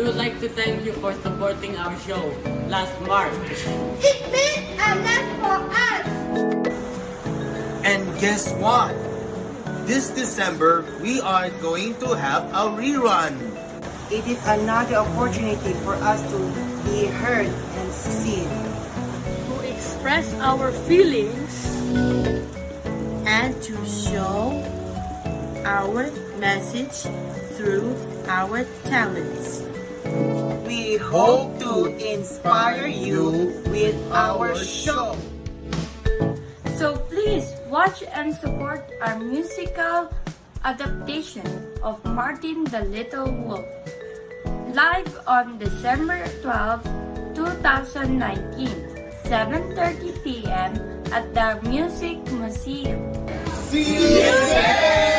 We would like to thank you for supporting our show last March. It meant a lot for us. And guess what? This December, we are going to have a rerun. It is another opportunity for us to be heard and seen. To express our feelings And to show our message through our talents. We hope to inspire you with our show. So please watch and support our musical adaptation of Martin the Little Wolf live on December 12, 2019, 7:30 p.m. at the Music Museum. See you there!